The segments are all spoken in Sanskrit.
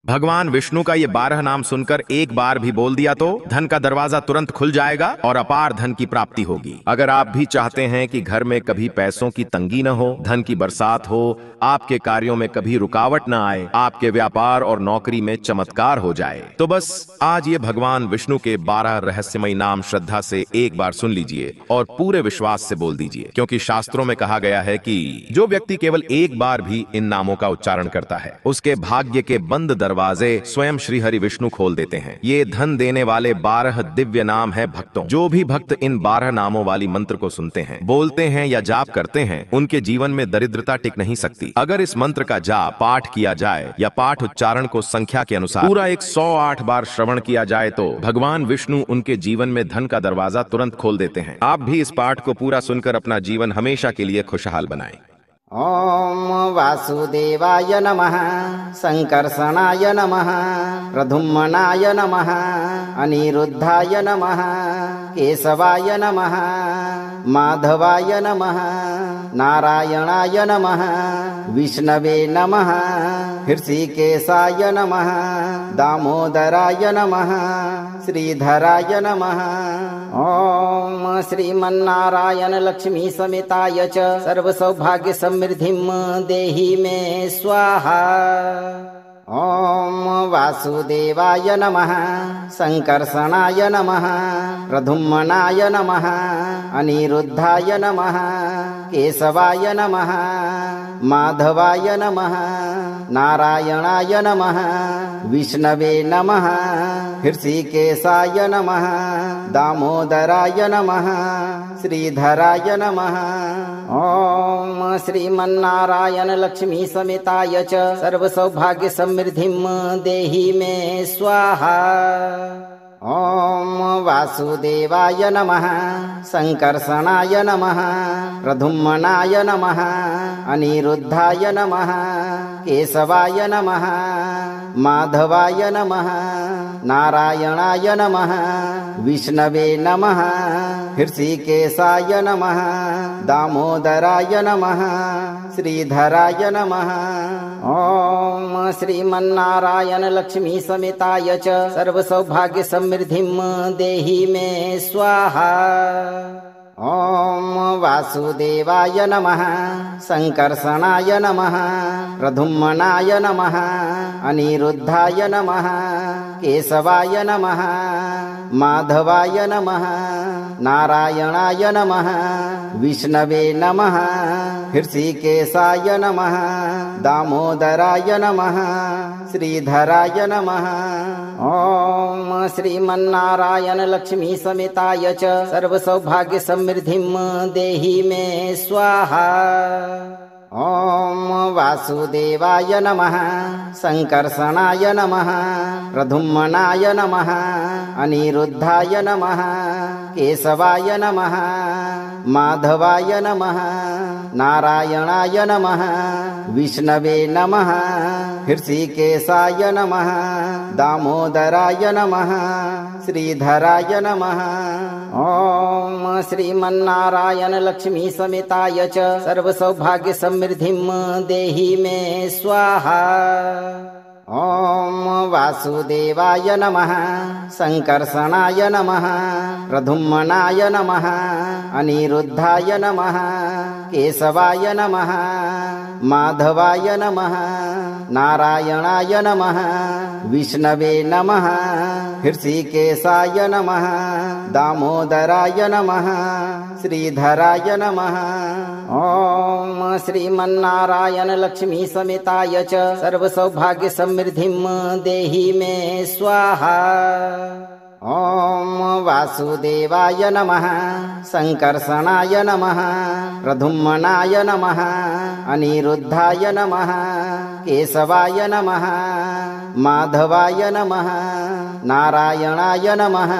भगवान विष्णु का ये 12 नाम सुनकर एक बार भी बोल दिया तो धन का दरवाजा तुरंत खुल जाएगा और अपार धन की प्राप्ति होगी। अगर आप भी चाहते हैं कि घर में कभी पैसों की तंगी न हो, धन की बरसात हो, आपके कार्यों में कभी रुकावट न आए, आपके व्यापार और नौकरी में चमत्कार हो जाए, तो बस आज ये भगवान विष्णु के 12 रहस्यमयी नाम श्रद्धा से एक बार सुन लीजिए और पूरे विश्वास से बोल दीजिए, क्योंकि शास्त्रों में कहा गया है कि जो व्यक्ति केवल एक बार भी इन नामों का उच्चारण करता है, उसके भाग्य के बंद दरवाजे स्वयं श्री हरि विष्णु खोल देते हैं। ये धन देने वाले 12 दिव्य नाम है भक्तों। जो भी भक्त इन 12 नामों वाली मंत्र को सुनते हैं, बोलते हैं या जाप करते हैं, उनके जीवन में दरिद्रता टिक नहीं सकती। अगर इस मंत्र का जाप पाठ किया जाए या पाठ उच्चारण को संख्या के अनुसार पूरा 108 बार श्रवण किया जाए तो भगवान विष्णु उनके जीवन में धन का दरवाजा तुरंत खोल देते हैं। आप भी इस पाठ को पूरा सुनकर अपना जीवन हमेशा के लिए खुशहाल बनाएं। ओम वासुदेवाय नमः, संकर्षणाय नमः, प्रद्युम्नाय नमः, अनिरुद्धाय नमः, केशवाय नमः, माधवाय नमः, नारायणाय नमः, विष्णवे नमः, हृषिकेशाय नमः, दामोदराय नमः, श्रीधराय नमः। ओम श्रीमन्नारायण लक्ष्मी समेताय च सर्व सौभाग्य समृद्धिं देहि मे स्वाहा। ओम वासुदेवाय नमः, संकर्षणाय नमः, प्रद्युम्नाय नमः, अनिरुद्धाय नमः, केशवाय नमः, माधवाय नमः, नारायणाय नमः, विष्णवे नमः, हृषिकेशाय नमः, दामोदराय नमः, श्रीधराय नमः। ओम श्रीमन्नारायण लक्ष्मी समेताय च सर्व सौभाग्य समृद्धिं देहि मे स्वाहा। ओम वासुदेवाय नमः, संकर्षणाय नमः, प्रद्युम्नाय नमः, अनिरुद्धाय नमः, केशवाय नमः, माधवाय नमः, नारायणाय नमः, विष्णवे नमः, हृषिकेशाय नमः, दामोदराय नमः, श्रीधराय नमः। ओम श्रीमन्नारायण लक्ष्मी समेताय च सर्व सौभाग्य समृद्धिं देहि मे स्वाहा। ओम वासुदेवाय नमः, संकर्षणाय नमः, प्रद्युम्नाय नमः, अनिरुद्धाय नमः, केशवाय नमः, माधवाय नमः, नारायणाय नमः, विष्णवे नमः, हृषिकेशाय नमः, दामोदराय नमः, श्रीधराय नमः। ओम श्रीमन्नारायण लक्ष्मी समेताय च सर्व सौभाग्य समृद्धिं देहि मे स्वाहा। ओम वासुदेवाय नमः, संकर्षणाय नमः, प्रद्युम्नाय नमः, अनिरुद्धाय नमः, केशवाय नमः, माधवाय नमः, नारायणाय नमः, विष्णवे नमः, हृषिकेशाय नमः, दामोदराय नमः, श्रीधराय नमः। ओम श्रीमन्नारायण लक्ष्मी समेताय च सर्व सौभाग्य समृद्धिं देहि मे स्वाहा। ओम वासुदेवाय नमः, संकर्षणाय नमः, प्रद्युम्नाय नमः, अनिरुद्धाय नमः, केशवाय नमः, माधवाय नमः, नारायणाय नमः, विष्णवे नमः, हृषिकेशाय नमः, दामोदराय नमः, श्रीधराय नमः। ओम श्रीमन्नारायण लक्ष्मी समेताय च सर्व सौभाग्य समृद्धिं देहि मे स्वाहा। ओम वासुदेवाय नमः, संकर्षणाय नमः, प्रद्युम्नाय नमः, अनिरुद्धाय नमः, केशवाय नमः, माधवाय नमः, नारायणाय नमः,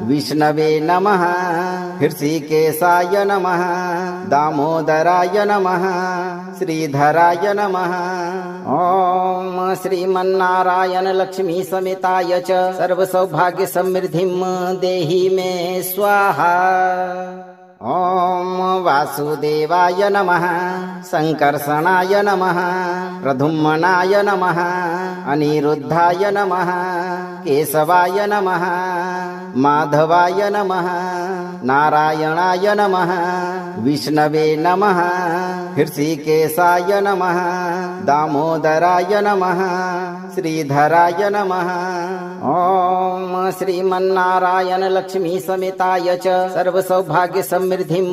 विष्णवे नमः, हृषिकेशाय नमः, दामोदराय नमः, श्रीधराय नमः। ओम श्रीमन्नारायण लक्ष्मी समेताय च सर्व सौभाग्य समृद्धिं देहि मे स्वाहा। ॐ वासुदेवाय नमः संकर्षणाय नमः प्रद्युम्नाय नमः अनिरुद्धाय नमः केशवाय नमः माधवाय नमः नारायणाय नमः विष्णवे नमः हृषिकेशाय नमः दामोदराय नमः श्रीधराय नमः ॐ श्रीमन्नारायण लक्ष्मी समेताय च सर्वसौभाग्य समृद्धिं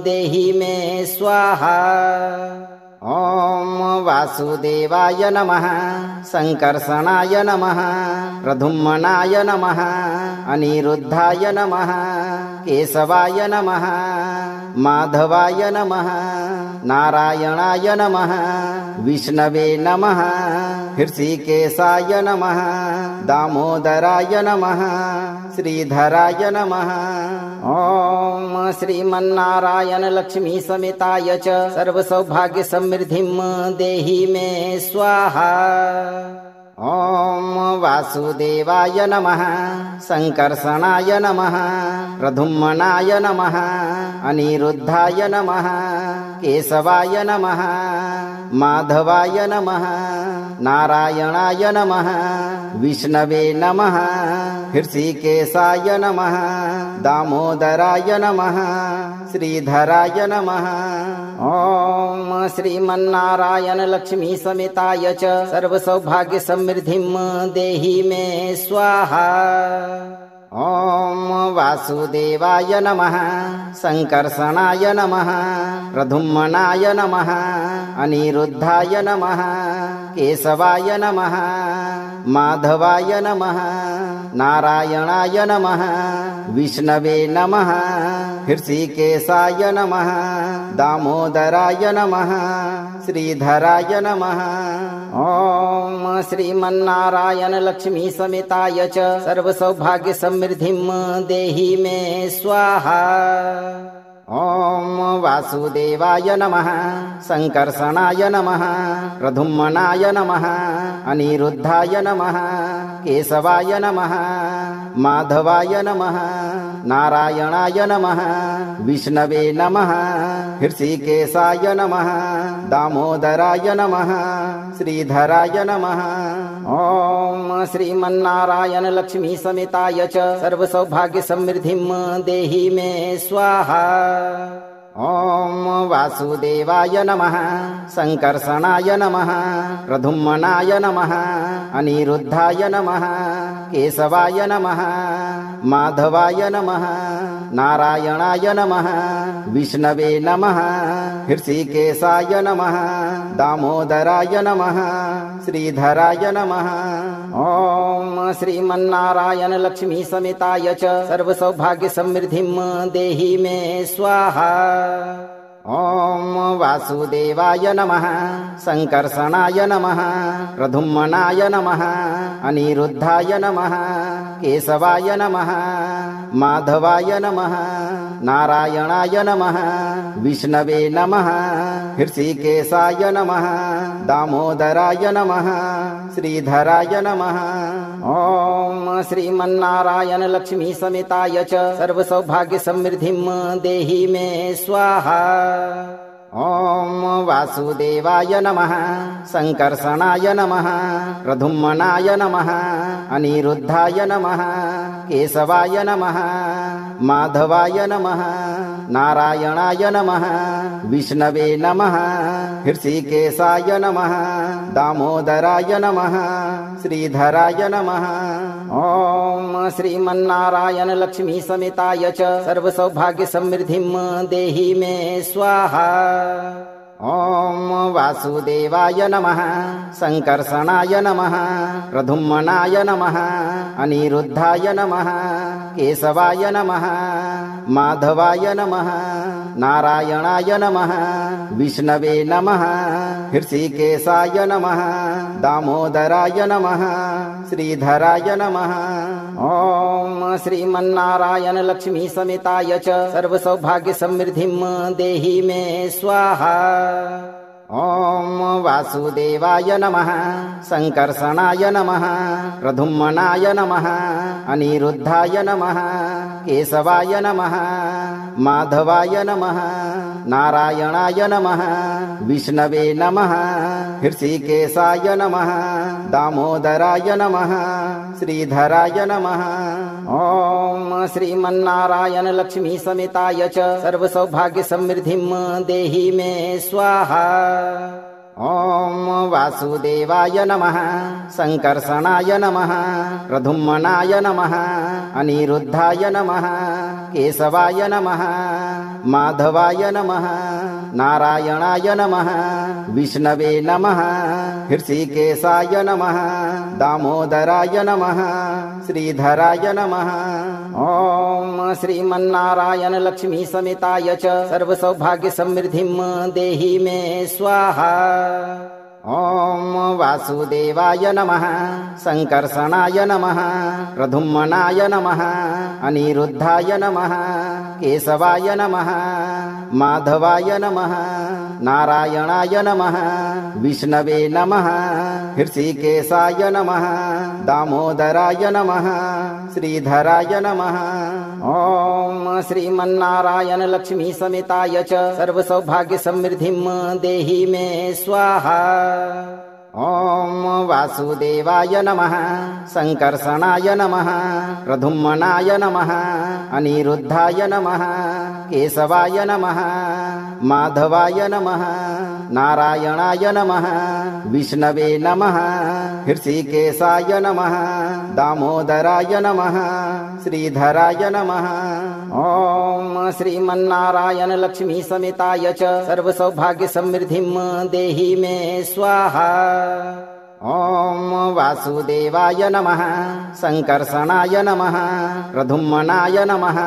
देहि मे स्वाहा। ॐ वासुदेवाय नमः संकर्षणाय नमः प्रद्युम्नाय नमः अनिरुद्धाय नमः केशवाय नमः माधवाय नमः नारायणाय नमः विष्णवे नमः हृषिकेशाय नमः दामोदराय नमः श्रीधराय नमः ॐ श्रीमन्नारायण लक्ष्मी समेताय च सर्वसौभाग्य समृद्धिं देहि मे स्वाहा। ॐ वासुदेवाय नमः संकर्षणाय नमः प्रद्युम्नाय नमः अनिरुद्धाय नमः केशवाय नमः माधवाय नमः नारायणाय नमः विष्णवे नमः हृषिकेशाय नमः दामोदराय नमः श्रीधराय नमः ॐ श्रीमन्नारायण लक्ष्मी समेताय च सर्वसौभाग्य समृद्धिं देहि मे स्वाहा। ॐ वासुदेवाय नमः संकर्षणाय नमः प्रद्युम्नाय नमः अनिरुद्धाय नमः केशवाय नमः माधवाय नमः नारायणाय नमः विष्णवे नमः हृषिकेशाय नमः दामोदराय नमः श्रीधराय नमः ॐ श्रीमन्नारायण लक्ष्मी समेताय च सर्वसौभाग्य समृद्धिं देहि मे स्वाहा। ॐ वासुदेवाय नमः संकर्षणाय नमः प्रद्युम्नाय नमः अनिरुद्धाय नमः केशवाय नमः माधवाय नमः नारायणाय नमः विष्णवे नमः हृषिकेशाय नमः दामोदराय नमः श्रीधराय नमः ॐ श्रीमन्नारायण लक्ष्मी समेताय च सर्वसौभाग्य समृद्धिं देहि मे स्वाहा। ॐ वासुदेवाय नमः संकर्षणाय नमः प्रद्युम्नाय नमः अनिरुद्धाय नमः केशवाय नमः माधवाय नमः नारायणाय नमः विष्णवे नमः हृषिकेशाय नमः दामोदराय नमः श्रीधराय नमः ॐ श्रीमन्नारायण लक्ष्मी समेताय च सर्वसौभाग्य समृद्धिं देहि मे स्वाहा। ॐ वासुदेवाय नमः संकर्षणाय नमः प्रद्युम्नाय नमः अनिरुद्धाय नमः केशवाय नमः माधवाय नमः नारायणाय नमः विष्णवे नमः हृषिकेशाय नमः दामोदराय नमः श्रीधराय नमः ॐ श्रीमन्नारायण लक्ष्मी समेताय च सर्वसौभाग्य समृद्धिं देहि मे स्वाहा। ॐ वासुदेवाय नमः संकर्षणाय नमः प्रद्युम्नाय नमः अनिरुद्धाय नमः केशवाय नमः माधवाय नमः नारायणाय नमः विष्णवे नमः हृषिकेशाय नमः दामोदराय नमः श्रीधराय नमः ॐ श्रीमन्नारायण लक्ष्मी समेताय च सर्वसौभाग्य समृद्धिं देहि मे स्वाहा। ॐ वासुदेवाय नमः संकर्षणाय नमः प्रद्युम्नाय नमः अनिरुद्धाय नमः केशवाय नमः माधवाय नमः नारायणाय नमः विष्णवे नमः हृषिकेशाय नमः दामोदराय नमः श्रीधराय नमः ॐ श्रीमन्नारायण लक्ष्मी समेताय च सर्वसौभाग्य समृद्धिं देहि मे स्वाहा। ॐ वासुदेवाय नमः संकर्षणाय नमः प्रद्युम्नाय नमः अनिरुद्धाय नमः केशवाय नमः माधवाय नमः नारायणाय नमः विष्णवे नमः हृषिकेशाय नमः दामोदराय नमः श्रीधराय नमः ॐ श्रीमन्नारायण लक्ष्मी समेताय च सर्वसौभाग्य समृद्धिं देहि मे स्वाहा। ॐ वासुदेवाय नमः संकर्षणाय नमः प्रद्युम्नाय नमः अनिरुद्धाय नमः केशवाय नमः माधवाय नमः नारायणाय नमः विष्णवे नमः हृषिकेशाय नमः दामोदराय नमः श्रीधराय नमः ॐ श्रीमन्नारायण लक्ष्मी समेताय च सर्वसौभाग्य समृद्धिं देहि मे स्वाहा। ॐ वासुदेवाय नमः संकर्षणाय नमः प्रद्युम्नाय नमः अनिरुद्धाय नमः केशवाय नमः माधवाय नमः नारायणाय नमः विष्णवे नमः हृषिकेशाय नमः दामोदराय नमः श्रीधराय नमः ॐ श्रीमन्नारायण लक्ष्मी समेताय च सर्वसौभाग्य समृद्धिं देहि मे स्वाहा। ॐ वासुदेवाय नमः संकर्षणाय नमः प्रद्युम्नाय नमः अनिरुद्धाय नमः केशवाय नमः माधवाय नमः नारायणाय नमः विष्णवे नमः हृषिकेशाय नमः दामोदराय नमः श्रीधराय नमः ॐ श्रीमन्नारायण लक्ष्मी समेताय च सर्वसौभाग्य समृद्धिं देहि मे स्वाहा। ॐ वासुदेवाय नमः संकर्षणाय नमः प्रद्युम्नाय नमः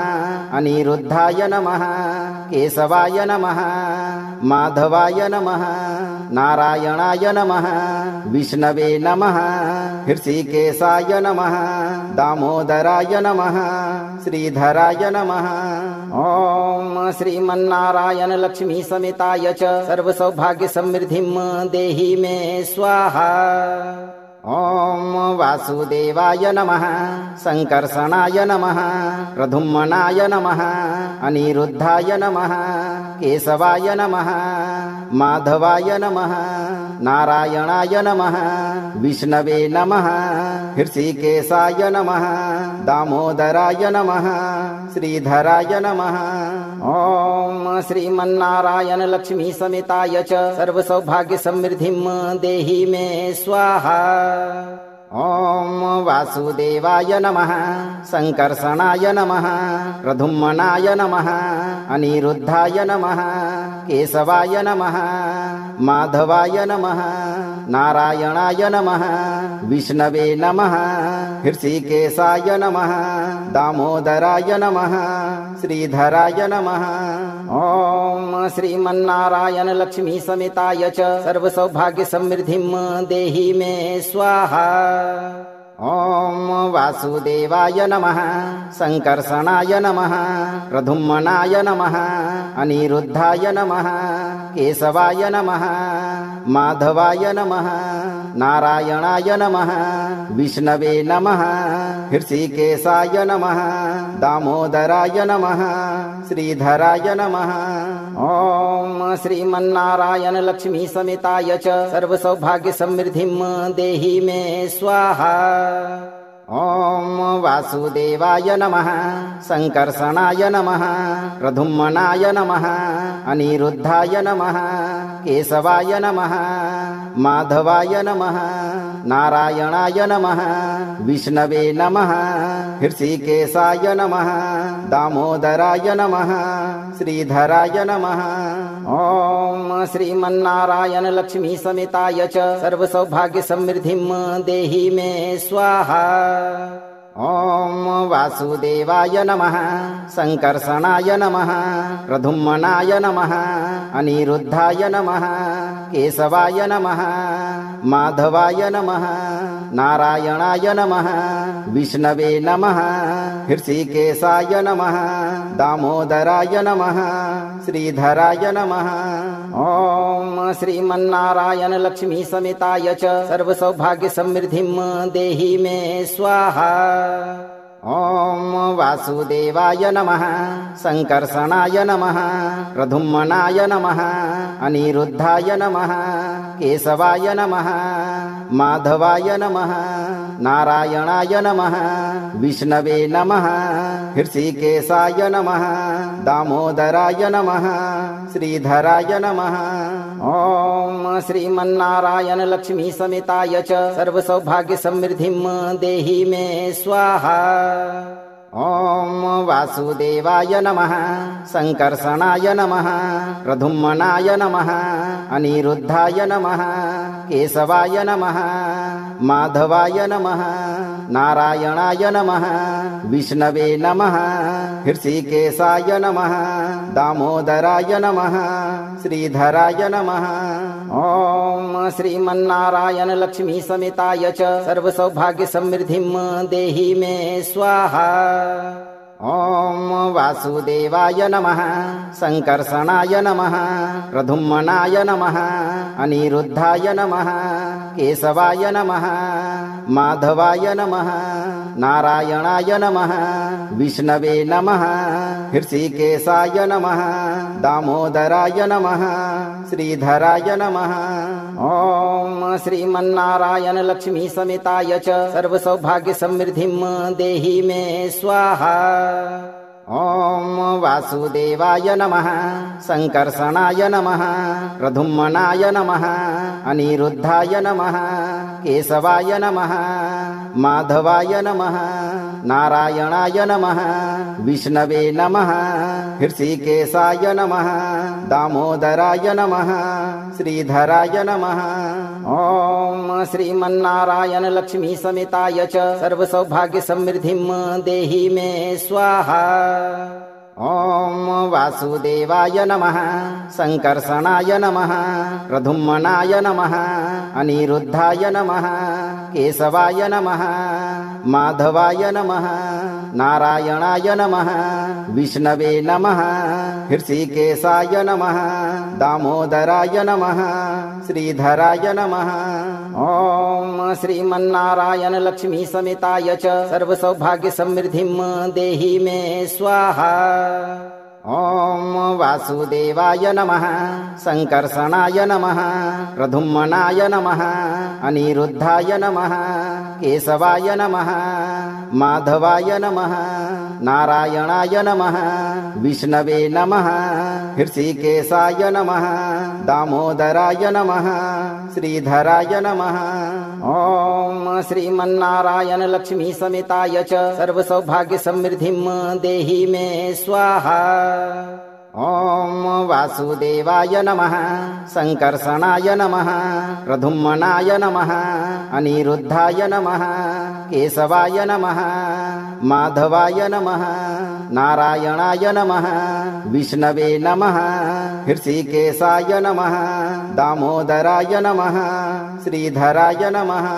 अनिरुद्धाय नमः केशवाय नमः माधवाय नमः नारायणाय नमः विष्णवे नमः हृषिकेशाय नमः दामोदराय नमः श्रीधराय नमः ॐ श्रीमन्नारायण लक्ष्मी समेताय च सर्वसौभाग्य समृद्धिं देहि मे स्वाहा। ॐ वासुदेवाय नमः संकर्षणाय नमः प्रद्युम्नाय नमः अनिरुद्धाय नमः केशवाय नमः माधवाय नमः नारायणाय नमः विष्णवे नमः हृषिकेशाय नमः दामोदराय नमः श्रीधराय नमः ॐ श्रीमन्नारायण लक्ष्मी समेताय च सर्वसौभाग्य समृद्धिं देहि मे स्वाहा। ॐ वासुदेवाय नमः संकर्षणाय नमः प्रद्युम्नाय नमः अनिरुद्धाय नमः केशवाय नमः माधवाय नमः नारायणाय नमः विष्णवे नमः हृषिकेशाय नमः दामोदराय नमः श्रीधराय नमः ॐ श्रीमन्नारायण लक्ष्मी समेताय च सर्वसौभाग्य समृद्धिं देहि मे स्वाहा। ॐ वासुदेवाय नमः संकर्षणाय नमः प्रद्युम्नाय नमः अनिरुद्धाय नमः केशवाय नमः माधवाय नमः नारायणाय नमः विष्णवे नमः हृषिकेशाय नमः दामोदराय नमः श्रीधराय नमः ॐ श्रीमन्नारायण लक्ष्मी समेताय च सर्वसौभाग्य समृद्धिं देहि मे स्वाहा। ॐ वासुदेवाय नमः संकर्षणाय नमः प्रद्युम्नाय नमः अनिरुद्धाय नमः केशवाय नमः माधवाय नमः नारायणाय नमः विष्णवे नमः हृषिकेशाय नमः दामोदराय नमः श्रीधराय नमः ॐ श्रीमन्नारायण लक्ष्मी समेताय च सर्वसौभाग्य समृद्धिं देहि मे स्वाहा। ॐ वासुदेवाय नमः संकर्षणाय नमः प्रद्युम्नाय नमः अनिरुद्धाय नमः केशवाय नमः माधवाय नमः नारायणाय नमः विष्णवे नमः हृषिकेशाय नमः दामोदराय नमः श्रीधराय नमः ॐ श्रीमन्नारायण लक्ष्मी समेताय च सर्वसौभाग्य समृद्धिं देहि मे स्वाहा। ॐ वासुदेवाय नमः संकर्षणाय नमः प्रद्युम्नाय नमः अनिरुद्धाय नमः केशवाय नमः माधवाय नमः नारायणाय नमः विष्णवे नमः हृषिकेशाय नमः दामोदराय नमः श्रीधराय नमः ॐ श्रीमन्नारायण लक्ष्मी समेताय च सर्वसौभाग्य समृद्धिं देहि मे स्वाहा। ॐ वासुदेवाय नमः संकर्षणाय नमः प्रद्युम्नाय नमः अनिरुद्धाय नमः केशवाय नमः माधवाय नमः नारायणाय नमः विष्णवे नमः हृषिकेशाय नमः दामोदराय नमः श्रीधराय नमः ॐ श्रीमन्नारायण लक्ष्मी समेताय च सर्वसौभाग्य समृद्धिं देहि मे स्वाहा। ॐ वासुदेवाय नमः संकर्षणाय नमः प्रद्युम्नाय नमः अनिरुद्धाय नमः केशवाय नमः माधवाय नमः नारायणाय नमः विष्णवे नमः हृषिकेशाय नमः दामोदराय नमः श्रीधराय नमः ॐ श्रीमन्नारायण लक्ष्मी समेताय च सर्वसौभाग्य समृद्धिं देहि मे स्वाहा। ॐ वासुदेवाय नमः संकर्षणाय नमः प्रद्युम्नाय नमः अनिरुद्धाय नमः केशवाय नमः माधवाय नमः नारायणाय नमः विष्णवे नमः हृषिकेशाय नमः दामोदराय नमः श्रीधराय नमः ॐ श्रीमन्नारायण लक्ष्मी समेताय च सर्वसौभाग्य समृद्धिं देहि मे स्वाहा। ॐ वासुदेवाय नमः संकर्षणाय नमः प्रद्युम्नाय नमः अनिरुद्धाय नमः केशवाय नमः माधवाय नमः नारायणाय नमः विष्णवे नमः हृषिकेशाय नमः दामोदराय नमः श्रीधराय नमः ॐ श्रीमन्नारायण लक्ष्मी समेताय च सर्वसौभाग्य समृद्धिं देहि मे स्वाहा। ॐ वासुदेवाय नमः संकर्षणाय नमः प्रद्युम्नाय नमः अनिरुद्धाय नमः केशवाय नमः माधवाय नमः नारायणाय नमः विष्णवे नमः हृषिकेशाय नमः दामोदराय नमः श्रीधराय नमः ॐ श्रीमन्नारायण लक्ष्मी समेताय च सर्वसौभाग्य समृद्धिं देहि मे स्वाहा। ॐ वासुदेवाय नमः संकर्षणाय नमः प्रद्युम्नाय नमः अनिरुद्धाय नमः केशवाय नमः माधवाय नमः नारायणाय नमः विष्णवे नमः हृषिकेशाय नमः दामोदराय नमः श्रीधराय नमः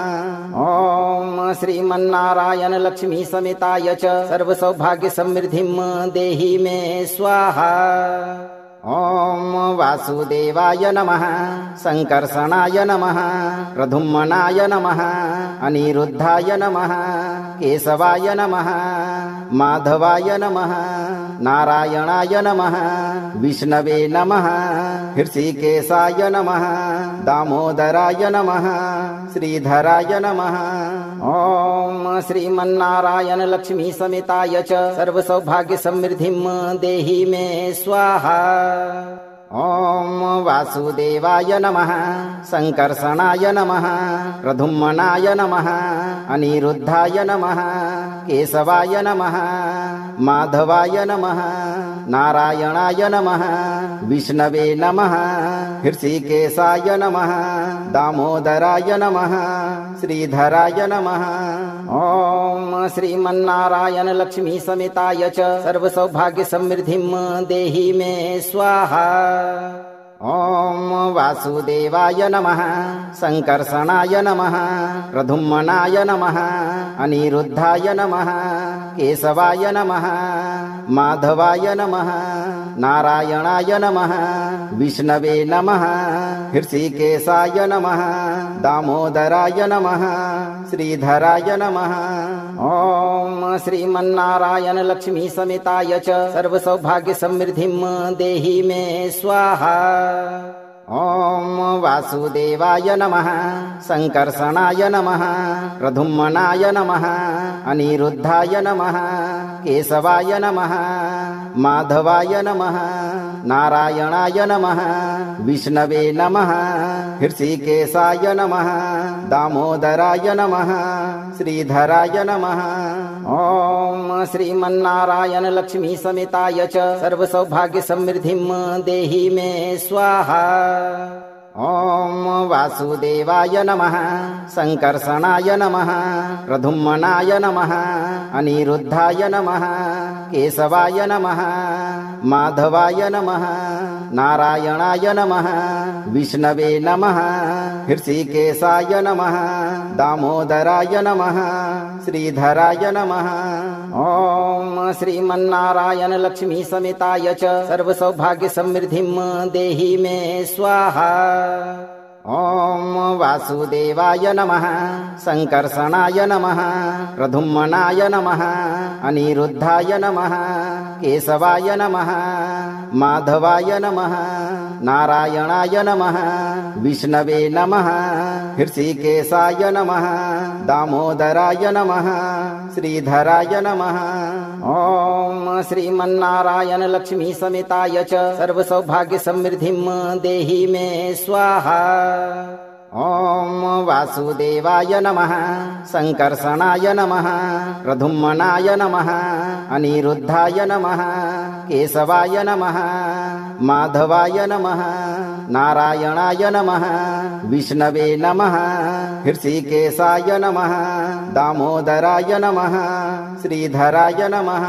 ॐ श्रीमन्नारायण लक्ष्मी समेताय च सर्वसौभाग्य समृद्धिं देहि मे स्वाहा। ॐ वासुदेवाय नमः संकर्षणाय नमः प्रद्युम्नाय नमः अनिरुद्धाय नमः केशवाय नमः माधवाय नमः नारायणाय नमः विष्णवे नमः हृषिकेशाय नमः दामोदराय नमः श्रीधराय नमः ॐ श्रीमन्नारायण लक्ष्मी समेताय च सर्वसौभाग्य समृद्धिं देहि मे स्वाहा। ॐ वासुदेवाय नमः संकर्षणाय नमः प्रद्युम्नाय नमः अनिरुद्धाय नमः केशवाय नमः माधवाय नमः नारायणाय नमः विष्णवे नमः हृषिकेशाय नमः दामोदराय नमः श्रीधराय नमः ॐ श्रीमन्नारायण लक्ष्मी समेताय च सर्वसौभाग्य समृद्धिं देहि मे स्वाहा। ॐ वासुदेवाय नमः संकर्षणाय नमः प्रद्युम्नाय नमः अनिरुद्धाय नमः केशवाय नमः माधवाय नमः नारायणाय नमः विष्णवे नमः हृषिकेशाय नमः दामोदराय नमः श्रीधराय नमः ॐ श्रीमन्नारायण लक्ष्मी समेताय च सर्वसौभाग्य समृद्धिं देहि मे स्वाहा। ॐ वासुदेवाय नमः संकर्षणाय नमः प्रद्युम्नाय नमः अनिरुद्धाय नमः केशवाय नमः माधवाय नमः नारायणाय नमः विष्णवे नमः हृषिकेशाय नमः दामोदराय नमः श्रीधराय नमः ॐ श्रीमन्नारायण लक्ष्मी समेताय च सर्वसौभाग्य समृद्धिं देहि मे स्वाहा। ॐ वासुदेवाय नमः संकर्षणाय नमः प्रद्युम्नाय नमः अनिरुद्धाय नमः केशवाय नमः माधवाय नमः नारायणाय नमः विष्णवे नमः हृषिकेशाय नमः दामोदराय नमः श्रीधराय नमः ॐ श्रीमन्नारायण लक्ष्मी समेताय च सर्वसौभाग्य समृद्धिं देहि मे स्वाहा। ॐ वासुदेवाय नमः संकर्षणाय नमः प्रद्युम्नाय नमः अनिरुद्धाय नमः केशवाय नमः माधवाय नमः नारायणाय नमः विष्णवे नमः हृषिकेशाय नमः दामोदराय नमः श्रीधराय नमः ॐ श्रीमन्नारायण लक्ष्मी समेताय च सर्वसौभाग्य समृद्धिं देहि मे स्वाहा। ॐ वासुदेवाय नमः संकर्षणाय नमः प्रद्युम्नाय नमः अनिरुद्धाय नमः केशवाय नमः माधवाय नमः नारायणाय नमः विष्णवे नमः हृषिकेशाय नमः दामोदराय नमः श्रीधराय नमः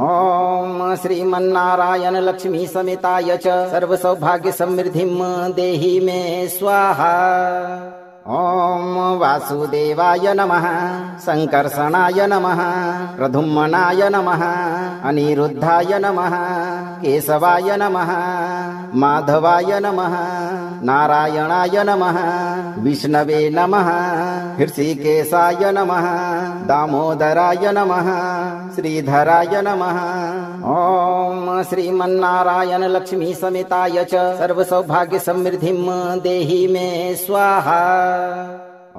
ॐ श्रीमन्नारायण लक्ष्मी समेताय च सर्वसौभाग्य समृद्धिं देहि मे स्वाहा। ॐ वासुदेवाय नमः संकर्षणाय नमः प्रद्युम्नाय नमः अनिरुद्धाय नमः केशवाय नमः माधवाय नमः नारायणाय नमः विष्णवे नमः हृषिकेशाय नमः दामोदराय नमः श्रीधराय नमः ॐ श्रीमन्नारायण लक्ष्मी समेताय च सर्वसौभाग्य समृद्धिं देहि मे स्वाहा।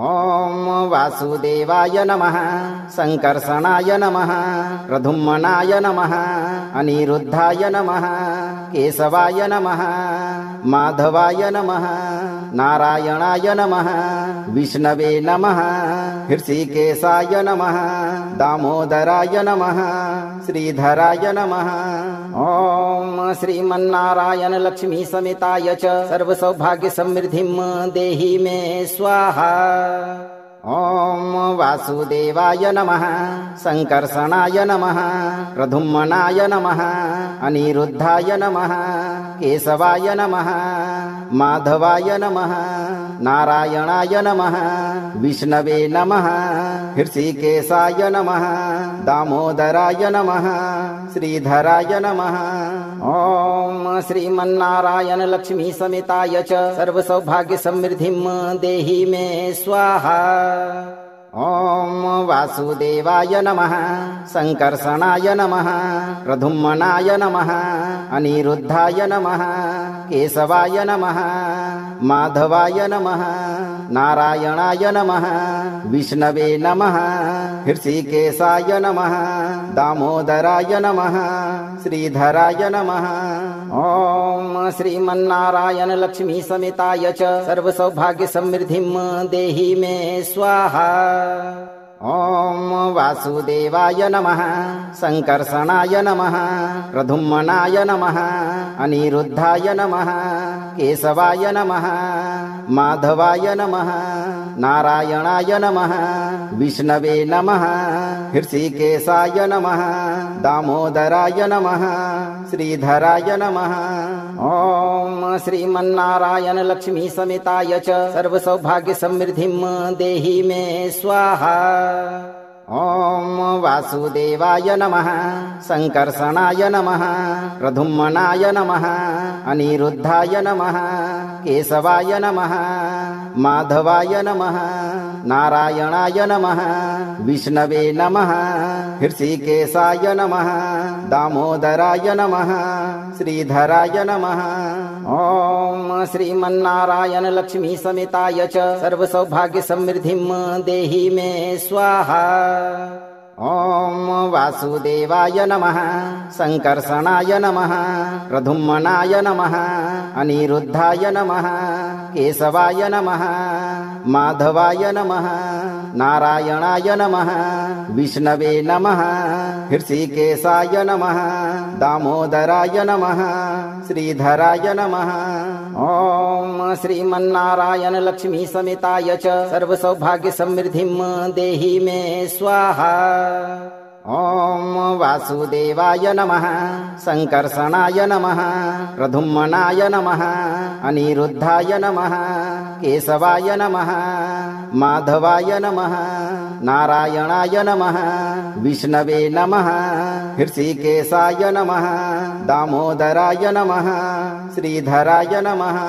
ॐ वासुदेवाय नमः संकर्षणाय नमः प्रद्युम्नाय नमः अनिरुद्धाय नमः केशवाय नमः माधवाय नमः नारायणाय नमः विष्णवे नमः हृषिकेशाय नमः दामोदराय नमः श्रीधराय नमः ॐ श्रीमन्नारायण लक्ष्मी समेताय च सर्वसौभाग्य समृद्धिं देहि मे स्वाहा। ॐ वासुदेवाय नमः संकर्षणाय नमः प्रद्युम्नाय नमः अनिरुद्धाय नमः केशवाय नमः माधवाय नमः नारायणाय नमः विष्णवे नमः हृषिकेशाय नमः दामोदराय नमः श्रीधराय नमः ॐ श्रीमन्नारायण लक्ष्मी समेताय च सर्वसौभाग्य समृद्धिं देहि मे स्वाहा। ॐ वासुदेवाय नमः संकर्षणाय नमः प्रद्युम्नाय नमः अनिरुद्धाय नमः केशवाय नमः माधवाय नमः नारायणाय नमः विष्णवे नमः हृषिकेशाय नमः दामोदराय नमः श्रीधराय नमः ॐ श्रीमन्नारायण लक्ष्मी समेताय च सर्वसौभाग्य समृद्धिं देहि मे स्वाहा। ॐ वासुदेवाय नमः संकर्षणाय नमः प्रद्युम्नाय नमः अनिरुद्धाय नमः केशवाय नमः माधवाय नमः नारायणाय नमः विष्णवे नमः हृषिकेशाय नमः दामोदराय नमः श्रीधराय नमः ॐ श्रीमन्नारायण लक्ष्मी समेताय च सर्वसौभाग्य समृद्धिं देहि मे स्वाहा। ॐ वासुदेवाय नमः संकर्षणाय नमः प्रद्युम्नाय नमः अनिरुद्धाय नमः केशवाय नमः माधवाय नमः नारायणाय नमः विष्णवे नमः हृषिकेशाय नमः दामोदराय नमः श्रीधराय नमः ॐ श्रीमन्नारायण लक्ष्मी समेताय च सर्वसौभाग्य समृद्धिं देहि मे स्वाहा। ॐ वासुदेवाय नमः संकर्षणाय नमः प्रद्युम्नाय नमः अनिरुद्धाय नमः केशवाय नमः माधवाय नमः नारायणाय नमः विष्णवे नमः हृषिकेशाय नमः दामोदराय नमः श्रीधराय नमः ॐ श्रीमन्नारायण लक्ष्मी समेताय च सर्वसौभाग्य समृद्धिं देहि मे स्वाहा। ॐ वासुदेवाय नमः संकर्षणाय नमः प्रद्युम्नाय नमः अनिरुद्धाय नमः केशवाय नमः माधवाय नमः नारायणाय नमः विष्णवे नमः हृषिकेशाय नमः दामोदराय नमः श्रीधराय नमः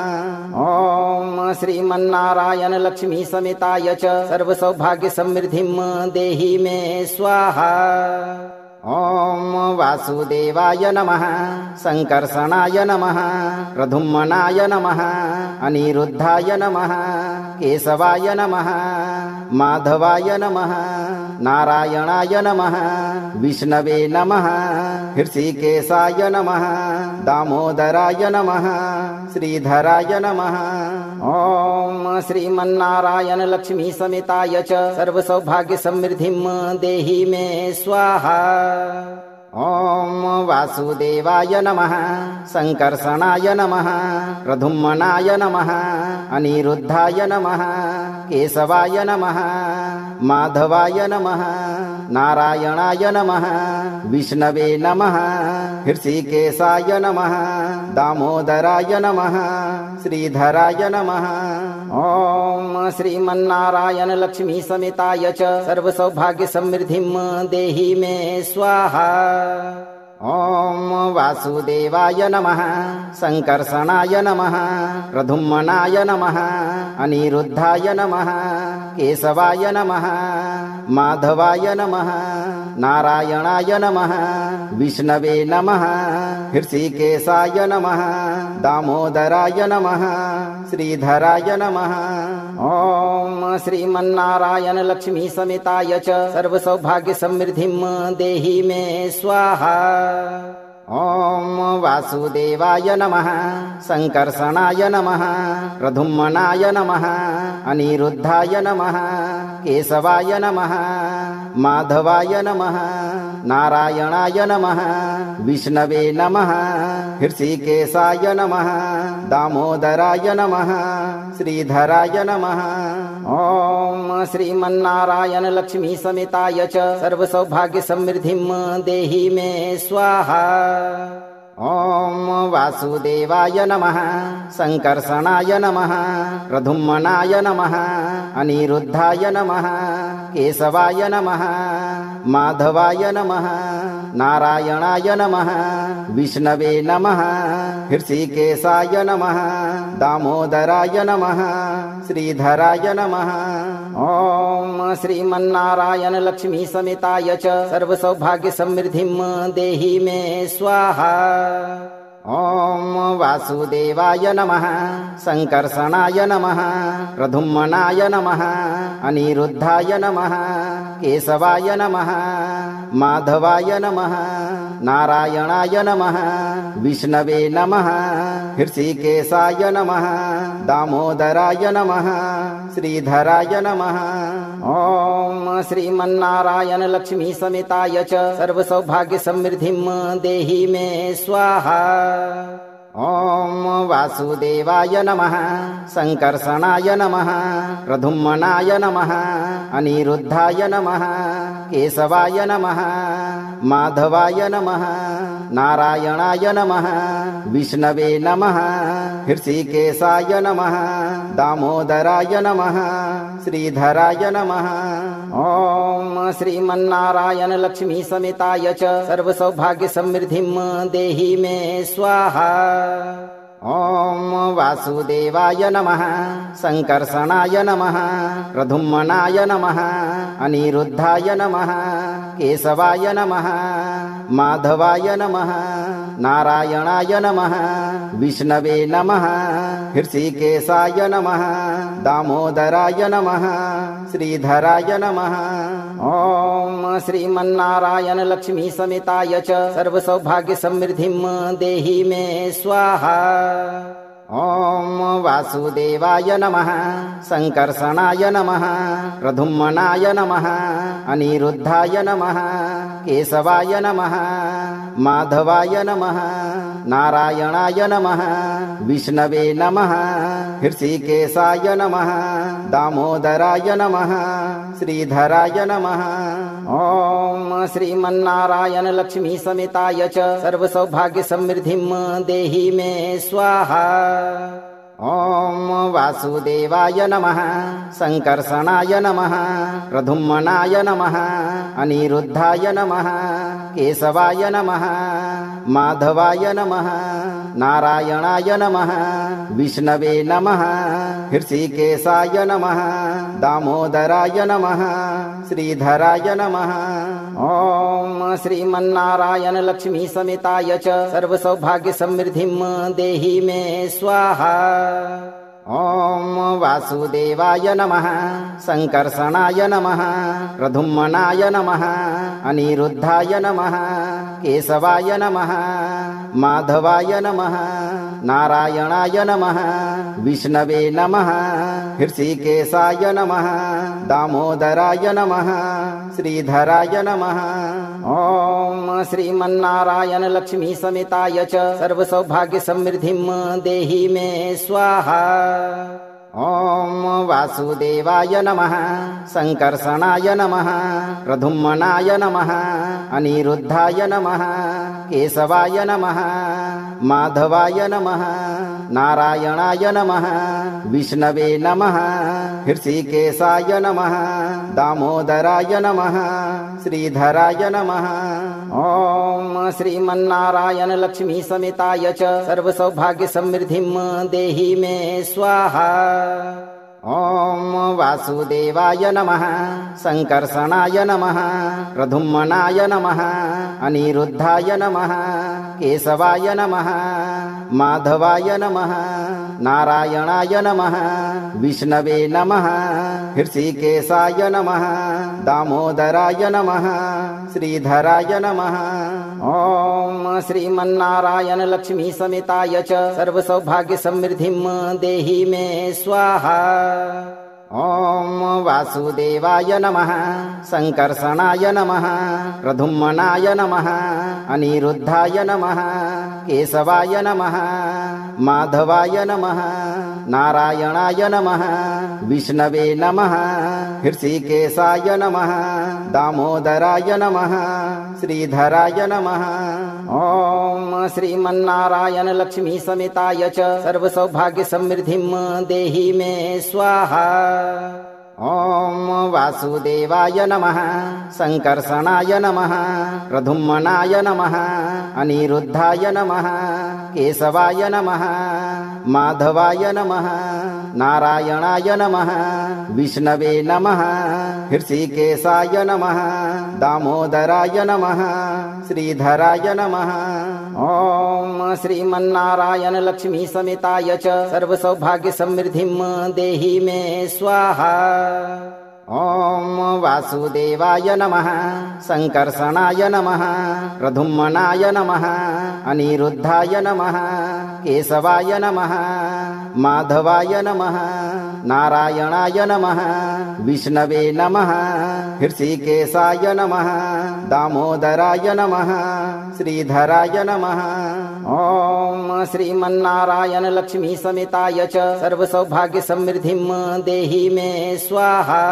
ॐ श्रीमन्नारायण लक्ष्मी समेताय च सर्वसौभाग्य समृद्धिं देहि मे स्वाहा। ॐ वासुदेवाय नमः संकर्षणाय नमः प्रद्युम्नाय नमः अनिरुद्धाय नमः केशवाय नमः माधवाय नमः नारायणाय नमः विष्णवे नमः हृषिकेशाय नमः दामोदराय नमः श्रीधराय नमः ॐ श्रीमन्नारायण लक्ष्मी समेताय च सर्वसौभाग्य समृद्धिं देहि मे स्वाहा। ॐ वासुदेवाय नमः संकर्षणाय नमः प्रद्युम्नाय नमः अनिरुद्धाय नमः केशवाय नमः माधवाय नमः नारायणाय नमः विष्णवे नमः हृषिकेशाय नमः दामोदराय नमः श्रीधराय नमः ॐ श्रीमन्नारायण लक्ष्मी समेताय च सर्वसौभाग्य समृद्धिं देहि मे स्वाहा। ॐ वासुदेवाय नमः संकर्षणाय नमः प्रद्युम्नाय नमः अनिरुद्धाय नमः केशवाय नमः माधवाय नमः नारायणाय नमः विष्णवे नमः हृषिकेशाय नमः दामोदराय नमः श्रीधराय नमः ॐ श्रीमन्नारायण लक्ष्मी समेताय च सर्वसौभाग्य समृद्धिं देहि मे स्वाहा। ॐ वासुदेवाय नमः संकर्षणाय नमः प्रद्युम्नाय नमः अनिरुद्धाय नमः केशवाय नमः माधवाय नमः नारायणाय नमः विष्णवे नमः हृषिकेशाय नमः दामोदराय नमः श्रीधराय नमः ॐ श्रीमन्नारायण लक्ष्मी समेताय च सर्वसौभाग्य समृद्धिं देहि मे स्वाहा। ॐ वासुदेवाय नमः संकर्षणाय नमः प्रद्युम्नाय नमः अनिरुद्धाय नमः केशवाय नमः माधवाय नमः नारायणाय नमः विष्णवे नमः हृषिकेशाय नमः दामोदराय नमः श्रीधराय नमः ॐ श्रीमन्नारायण लक्ष्मी समेताय च सर्वसौभाग्य समृद्धिं देहि मे स्वाहा। ॐ वासुदेवाय नमः संकर्षणाय नमः प्रद्युम्नाय नमः अनिरुद्धाय नमः केशवाय नमः माधवाय नमः नारायणाय नमः विष्णवे नमः हृषिकेशाय नमः दामोदराय नमः श्रीधराय नमः ॐ श्रीमन्नारायण लक्ष्मी समेताय च सर्वसौभाग्य समृद्धिं देहि मे स्वाहा। ॐ वासुदेवाय नमः संकर्षणाय नमः प्रद्युम्नाय नमः अनिरुद्धाय नमः केशवाय नमः माधवाय नमः नारायणाय नमः विष्णवे नमः हृषिकेशाय नमः दामोदराय नमः श्रीधराय नमः ॐ श्रीमन्नारायण लक्ष्मी समेताय च सर्वसौभाग्य समृद्धिं देहि मे स्वाहा। ॐ वासुदेवाय नमः संकर्षणाय नमः प्रद्युम्नाय नमः अनिरुद्धाय नमः केशवाय नमः माधवाय नमः नारायणाय नमः विष्णवे नमः हृषिकेशाय नमः दामोदराय नमः श्रीधराय नमः ॐ श्रीमन्नारायण लक्ष्मी समेताय च सर्वसौभाग्य समृद्धिं देहि मे स्वाहा। ॐ वासुदेवाय नमः संकर्षणाय नमः प्रद्युम्नाय नमः अनिरुद्धाय नमः केशवाय नमः माधवाय नमः नारायणाय नमः विष्णवे नमः हृषिकेशाय नमः दामोदराय नमः श्रीधराय नमः ॐ श्रीमन्नारायण लक्ष्मी समेताय च सर्वसौभाग्य समृद्धिं देहि मे स्वाहा। ॐ वासुदेवाय नमः संकर्षणाय नमः प्रद्युम्नाय नमः अनिरुद्धाय नमः केशवाय नमः माधवाय नमः नारायणाय नमः विष्णवे नमः हृषिकेशाय नमः दामोदराय नमः श्रीधराय नमः ॐ श्रीमन्नारायण लक्ष्मी समेताय च सर्वसौभाग्य समृद्धिं देहि मे स्वाहा। ॐ वासुदेवाय नमः संकर्षणाय नमः प्रद्युम्नाय नमः अनिरुद्धाय नमः केशवाय नमः माधवाय नमः नारायणाय नमः विष्णवे नमः हृषिकेशाय नमः दामोदराय नमः श्रीधराय नमः ॐ श्रीमन्नारायण लक्ष्मी समेताय च सर्वसौभाग्य समृद्धिं देहि मे स्वाहा। ॐ वासुदेवाय नमः संकर्षणाय नमः प्रद्युम्नाय नमः अनिरुद्धाय नमः केशवाय नमः माधवाय नमः नारायणाय नमः विष्णवे नमः हृषिकेशाय नमः दामोदराय नमः श्रीधराय नमः ॐ श्रीमन्नारायण लक्ष्मी समेताय च सर्वसौभाग्य समृद्धिं देहि मे स्वाहा। ॐ वासुदेवाय नमः संकर्षणाय नमः प्रद्युम्नाय नमः अनिरुद्धाय नमः केशवाय नमः माधवाय नमः नारायणाय नमः विष्णवे नमः हृषिकेशाय नमः दामोदराय नमः श्रीधराय नमः ॐ श्रीमन्नारायण लक्ष्मी समेताय च सर्वसौभाग्य समृद्धिं देहि मे स्वाहा। ॐ वासुदेवाय नमः संकर्षणाय नमः प्रद्युम्नाय नमः अनिरुद्धाय नमः केशवाय नमः माधवाय नमः नारायणाय नमः विष्णवे नमः हृषिकेशाय नमः दामोदराय नमः श्रीधराय नमः ॐ श्रीमन्नारायण लक्ष्मी समेताय च सर्वसौभाग्य समृद्धिं देहि मे स्वाहा। ॐ वासुदेवाय नमः संकर्षणाय नमः प्रद्युम्नाय नमः अनिरुद्धाय नमः केशवाय नमः माधवाय नमः नारायणाय नमः विष्णवे नमः हृषिकेशाय नमः दामोदराय नमः श्रीधराय नमः ॐ श्रीमन्नारायण लक्ष्मी समेताय च सर्वसौभाग्य समृद्धिं देहि मे स्वाहा। ॐ वासुदेवाय नमः संकर्षणाय नमः प्रद्युम्नाय नमः अनिरुद्धाय नमः केशवाय नमः माधवाय नमः नारायणाय नमः विष्णवे नमः हृषिकेशाय नमः दामोदराय नमः श्रीधराय नमः ॐ श्रीमन्नारायण लक्ष्मी समेताय च सर्वसौभाग्य समृद्धिं देहि मे स्वाहा।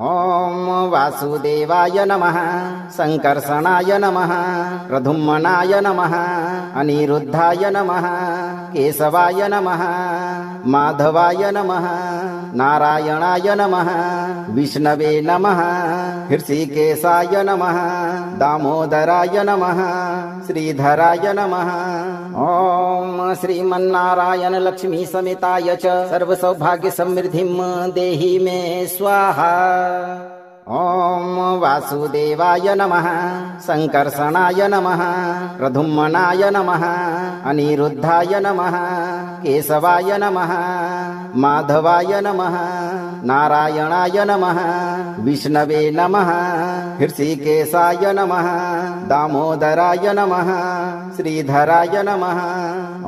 ॐ वासुदेवाय नमः संकर्षणाय नमः प्रद्युम्नाय नमः अनिरुद्धाय नमः केशवाय नमः माधवाय नमः नारायणाय नमः विष्णवे नमः हृषिकेशाय नमः दामोदराय नमः श्रीधराय नमः ॐ श्रीमन्नारायण लक्ष्मी समेताय च सर्वसौभाग्य समृद्धिं देहि मे स्वाहा। ॐ वासुदेवाय नमः संकर्षणाय नमः प्रद्युम्नाय नमः अनिरुद्धाय नमः केशवाय नमः माधवाय नमः नारायणाय नमः विष्णवे नमः हृषिकेशाय नमः दामोदराय नमः श्रीधराय नमः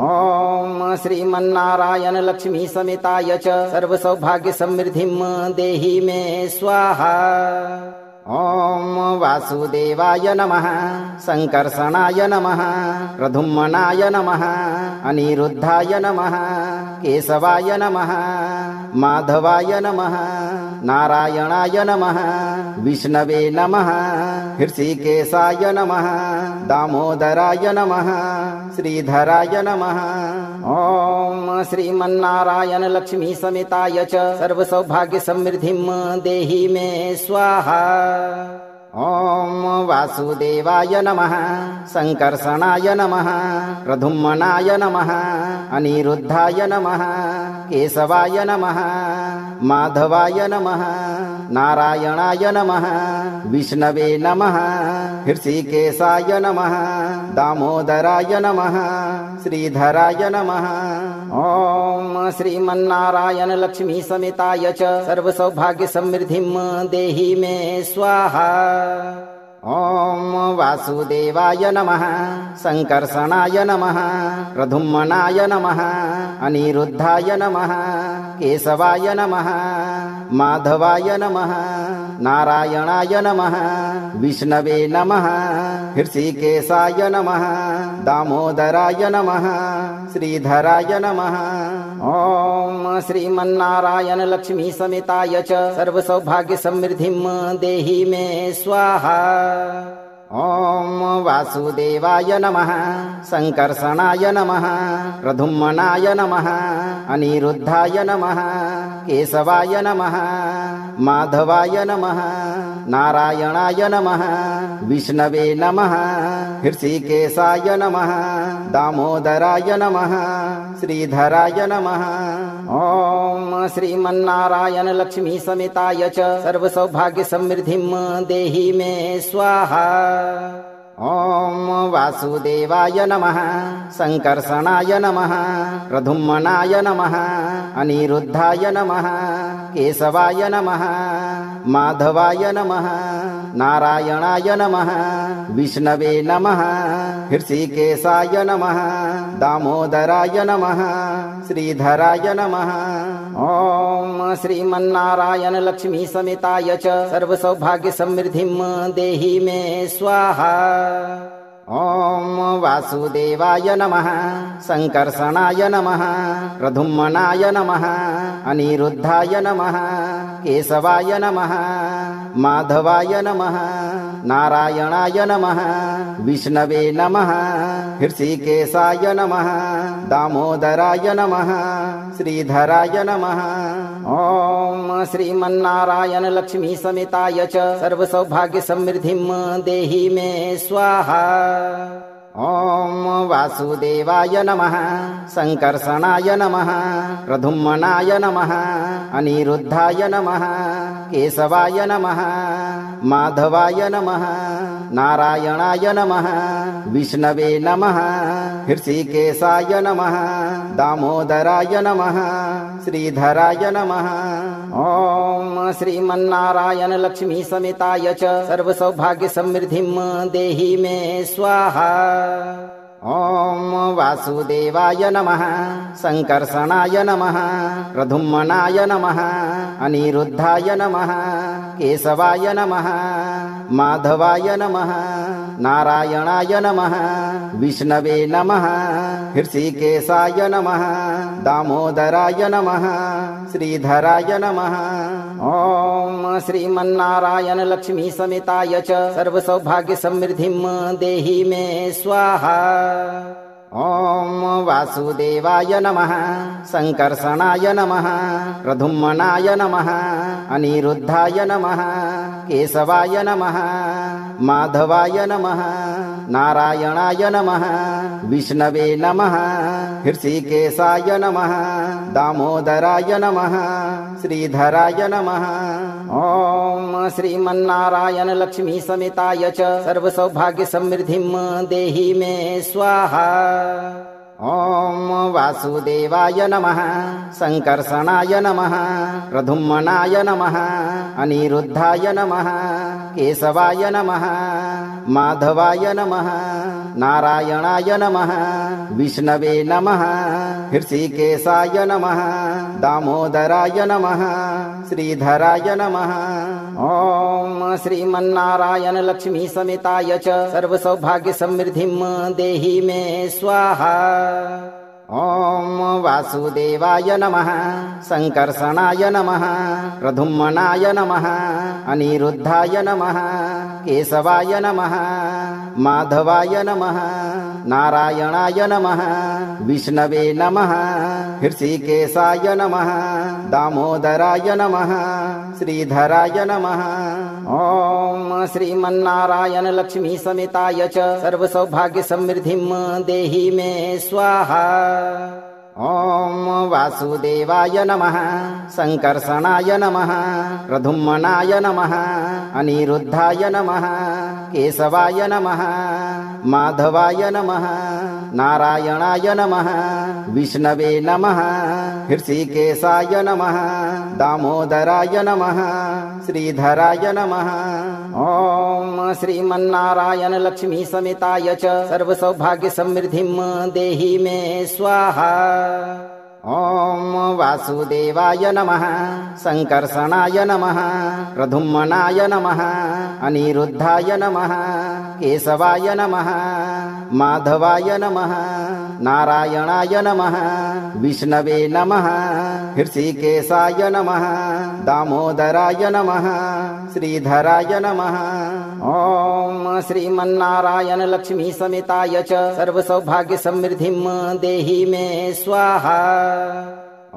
ॐ श्रीमन्नारायण लक्ष्मी समेताय च सर्वसौभाग्य समृद्धिं देहि मे स्वाहा। ॐ वासुदेवाय नमः संकर्षणाय नमः प्रद्युम्नाय नमः अनिरुद्धाय नमः केशवाय नमः माधवाय नमः नारायणाय नमः विष्णवे नमः हृषिकेशाय नमः दामोदराय नमः श्रीधराय नमः ॐ श्रीमन्नारायण लक्ष्मी समेताय च सर्वसौभाग्य समृद्धिं देहि मे स्वाहा। ॐ वासुदेवाय नमः संकर्षणाय नमः प्रद्युम्नाय नमः अनिरुद्धाय नमः केशवाय नमः माधवाय नमः नारायणाय नमः विष्णवे नमः हृषिकेशाय नमः दामोदराय नमः श्रीधराय नमः ॐ श्रीमन्नारायण लक्ष्मी समेताय च सर्वसौभाग्य समृद्धिं देहि मे स्वाहा। ॐ वासुदेवाय नमः संकर्षणाय नमः प्रद्युम्नाय नमः अनिरुद्धाय नमः केशवाय नमः माधवाय नमः नारायणाय नमः विष्णवे नमः हृषिकेशाय नमः दामोदराय नमः श्रीधराय नमः ॐ श्रीमन्नारायण लक्ष्मी समेताय च सर्वसौभाग्य समृद्धिं देहि मे स्वाहा। ॐ वासुदेवाय नमः संकर्षणाय नमः प्रद्युम्नाय नमः अनिरुद्धाय नमः केशवाय नमः माधवाय नमः नारायणाय नमः विष्णवे नमः हृषिकेशाय नमः दामोदराय नमः श्रीधराय नमः ॐ श्रीमन्नारायण लक्ष्मी समेताय च सर्वसौभाग्य समृद्धिं देहि मे स्वाहा। ॐ वासुदेवाय नमः संकर्षणाय नमः प्रद्युम्नाय नमः अनिरुद्धाय नमः केशवाय नमः माधवाय नमः नारायणाय नमः विष्णवे नमः हृषिकेशाय नमः दामोदराय नमः श्रीधराय नमः ॐ श्रीमन्नारायण लक्ष्मी समेताय च सर्वसौभाग्य समृद्धिं देहि मे स्वाहा। ॐ वासुदेवाय नमः संकर्षणाय नमः प्रद्युम्नाय नमः अनिरुद्धाय नमः केशवाय नमः माधवाय नमः नारायणाय नमः विष्णवे नमः हृषिकेशाय नमः दामोदराय नमः श्रीधराय नमः ॐ श्रीमन्नारायण लक्ष्मी समेताय च सर्वसौभाग्य समृद्धिं देहि मे स्वाहा। ॐ वासुदेवाय नमः संकर्षणाय नमः प्रद्युम्नाय नमः अनिरुद्धाय नमः केशवाय नमः माधवाय नमः नारायणाय नमः विष्णवे नमः हृषिकेशाय नमः दामोदराय नमः श्रीधराय नमः ॐ श्रीमन्नारायण लक्ष्मी समेताय च सर्वसौभाग्य समृद्धिं देहि मे स्वाहा। ॐ वासुदेवाय नमः संकर्षणाय नमः प्रद्युम्नाय नमः अनिरुद्धाय नमः केशवाय नमः माधवाय नमः नारायणाय नमः विष्णवे नमः हृषिकेशाय नमः दामोदराय नमः श्रीधराय नमः ॐ श्रीमन्नारायण लक्ष्मी समेताय च सर्वसौभाग्य समृद्धिं देहि मे स्वाहा। ॐ वासुदेवाय नमः संकर्षणाय नमः प्रद्युम्नाय नमः अनिरुद्धाय नमः केशवाय नमः माधवाय नमः नारायणाय नमः विष्णवे नमः हृषिकेशाय नमः दामोदराय नमः श्रीधराय नमः ॐ श्रीमन्नारायण लक्ष्मी समेताय च सर्वसौभाग्य समृद्धिं देहि मे स्वाहा। ॐ वासुदेवाय नमः संकर्षणाय नमः प्रद्युम्नाय नमः अनिरुद्धाय नमः केशवाय नमः माधवाय नमः नारायणाय नमः विष्णवे नमः हृषिकेशाय नमः दामोदराय नमः श्रीधराय नमः ॐ श्रीमन्नारायण लक्ष्मी समेताय च सर्वसौभाग्य समृद्धिं देहि मे स्वाहा। ॐ वासुदेवाय नमः संकर्षणाय नमः प्रद्युम्नाय नमः अनिरुद्धाय नमः केशवाय नमः माधवाय नमः नारायणाय नमः विष्णवे नमः हृषिकेशाय नमः दामोदराय नमः श्रीधराय नमः ॐ श्रीमन्नारायण लक्ष्मी समेताय च सर्वसौभाग्य समृद्धिं देहि मे स्वाहा। ॐ वासुदेवाय नमः संकर्षणाय नमः प्रद्युम्नाय नमः अनिरुद्धाय नमः केशवाय नमः माधवाय नमः नारायणाय नमः विष्णवे नमः हृषिकेशाय नमः दामोदराय नमः श्रीधराय नमः ॐ श्रीमन्नारायण लक्ष्मी समेताय च सर्वसौभाग्य समृद्धिं देहि मे स्वाहा। ॐ वासुदेवाय नमः संकर्षणाय नमः प्रद्युम्नाय नमः अनिरुद्धाय नमः केशवाय नमः माधवाय नमः नारायणाय नमः विष्णवे नमः हृषिकेशाय नमः दामोदराय नमः श्रीधराय नमः ॐ श्रीमन्नारायण लक्ष्मी समेताय च सर्वसौभाग्य समृद्धिं देहि मे स्वाहा।